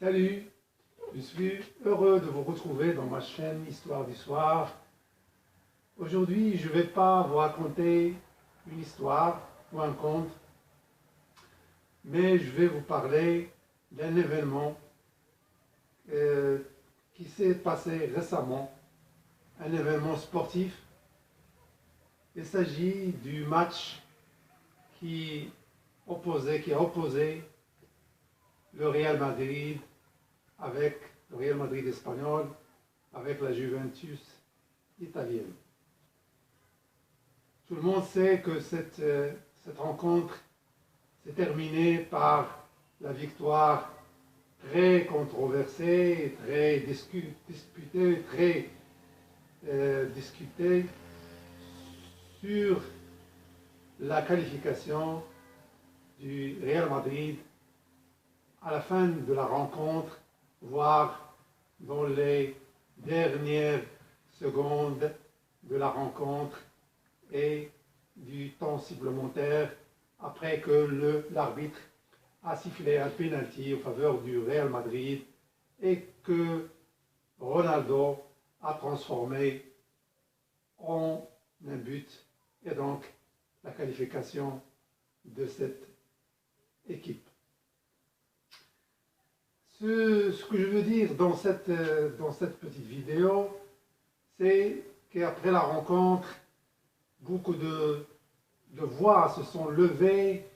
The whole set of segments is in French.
Salut, je suis heureux de vous retrouver dans ma chaîne Histoire du Soir. Aujourd'hui, je ne vais pas vous raconter une histoire ou un conte, mais je vais vous parler d'un événement qui s'est passé récemment, un événement sportif. Il s'agit du match qui a opposé le Real Madrid avec le Real Madrid espagnol, avec la Juventus italienne. Tout le monde sait que cette rencontre s'est terminée par la victoire très controversée, très disputée, très discutée sur la qualification du Real Madrid à la fin de la rencontre, voire dans les dernières secondes de la rencontre et du temps supplémentaire après que l'arbitre a sifflé un penalty en faveur du Real Madrid et que Ronaldo a transformé en un but et donc la qualification de cette équipe. Ce que je veux dire dans cette petite vidéo, c'est qu'après la rencontre, beaucoup de voix se sont levées,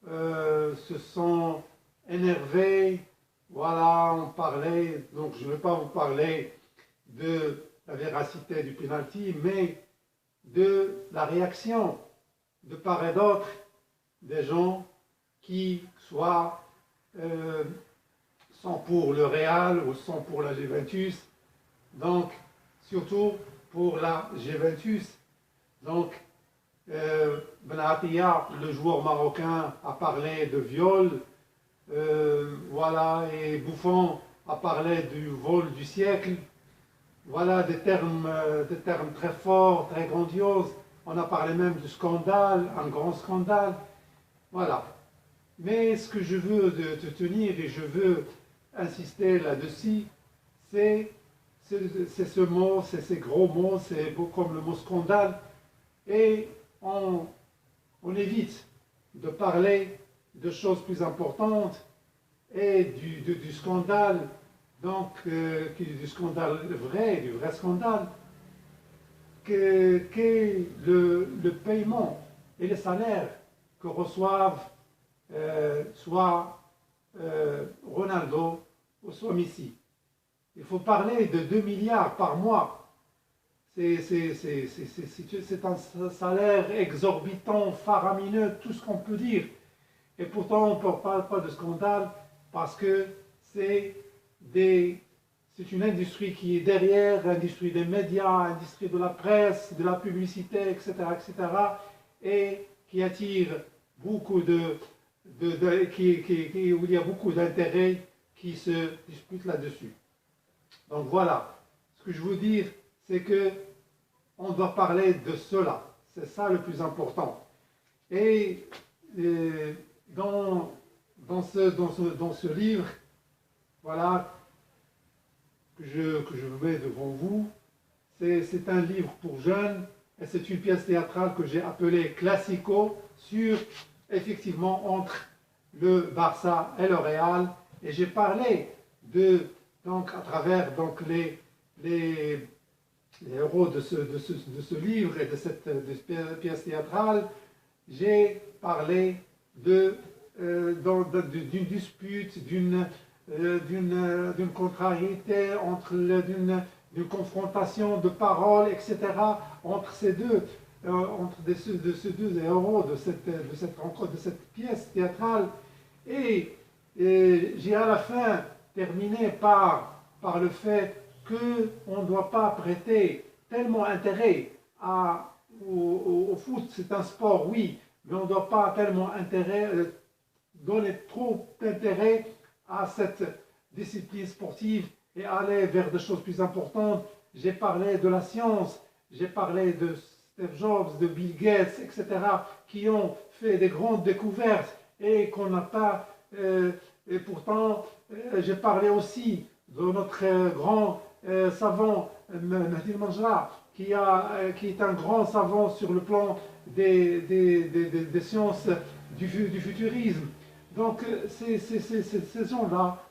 se sont énervées. Voilà, on parlait, donc je ne vais pas vous parler de la véracité du penalty, mais de la réaction de part et d'autre des gens qui soit sont pour le Real ou sont pour la Juventus, donc surtout pour la Juventus. Donc Benatia, le joueur marocain, a parlé de viol, voilà, et Buffon a parlé du vol du siècle. Voilà des termes très forts, très grandioses. On a parlé même de scandale, un grand scandale. Voilà. Mais ce que je veux te tenir et je veux insister là-dessus, c'est ce mot, c'est ces gros mots, c'est comme le mot scandale. Et on évite de parler de choses plus importantes et du scandale, donc du scandale vrai, du vrai scandale, qu'est le paiement et les salaires que reçoivent soit Ronaldo ou soit Messi. Il faut parler de 2 milliards par mois. C'est un salaire exorbitant, faramineux, tout ce qu'on peut dire. Et pourtant, on ne parle pas de scandale parce que c'est une industrie qui est derrière, l'industrie des médias, l'industrie de la presse, de la publicité, etc., et qui attire beaucoup où il y a beaucoup d'intérêts qui se disputent là-dessus. Donc voilà, ce que je veux dire, c'est que on doit parler de cela. C'est ça le plus important. Et dans ce livre, voilà, que je mets devant vous, c'est un livre pour jeunes et c'est une pièce théâtrale que j'ai appelée Classico sur, effectivement, entre le Barça et le Real. Et j'ai parlé à travers les héros de ce livre et de cette pièce théâtrale, j'ai parlé d'une dispute, d'une contrariété, d'une confrontation de paroles, etc., entre ces deux héros de cette rencontre, de cette pièce théâtrale. Et j'ai à la fin terminé par le fait qu'on ne doit pas prêter tellement intérêt au foot. C'est un sport, oui, mais on ne doit pas tellement donner trop d'intérêt à cette discipline sportive et aller vers des choses plus importantes. J'ai parlé de la science, j'ai parlé de Steve Jobs, de Bill Gates, etc., qui ont fait des grandes découvertes et qu'on n'a pas Et pourtant, j'ai parlé aussi de notre grand savant Mehdi Manjra, qui est un grand savant sur le plan des sciences du futurisme. Donc, c'est ces gens-là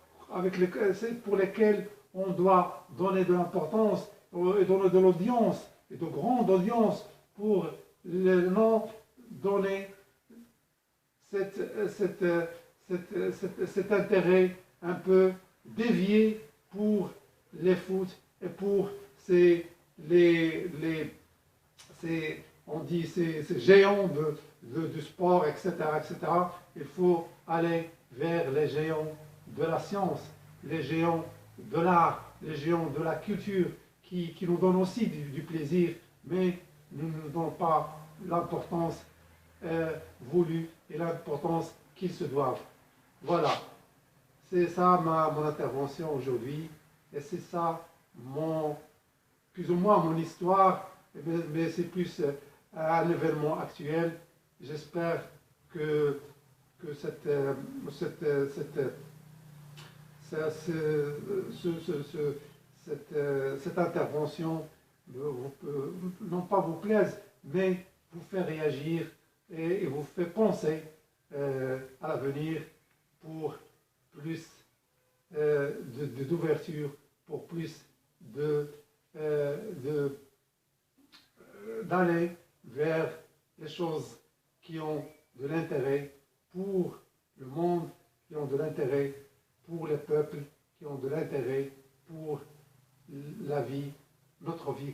pour lesquels on doit donner de l'importance et donner de l'audience, et de grande audience, pour non donner cet intérêt un peu dévié pour les foot et pour on dit ces géants du sport, etc., etc. Il faut aller vers les géants de la science, les géants de l'art, les géants de la culture, qui nous donnent aussi du plaisir, mais ne nous donnent pas l'importance voulue et l'importance qu'ils se doivent. Voilà, c'est ça mon intervention aujourd'hui, et c'est ça plus ou moins mon histoire, mais c'est plus un événement actuel. J'espère que cette intervention non pas vous plaise, mais vous fait réagir et vous fait penser à l'avenir pour plus d'ouverture, pour plus d'aller vers les choses qui ont de l'intérêt pour le monde, qui ont de l'intérêt pour les peuples, qui ont de l'intérêt pour la vie, notre vie.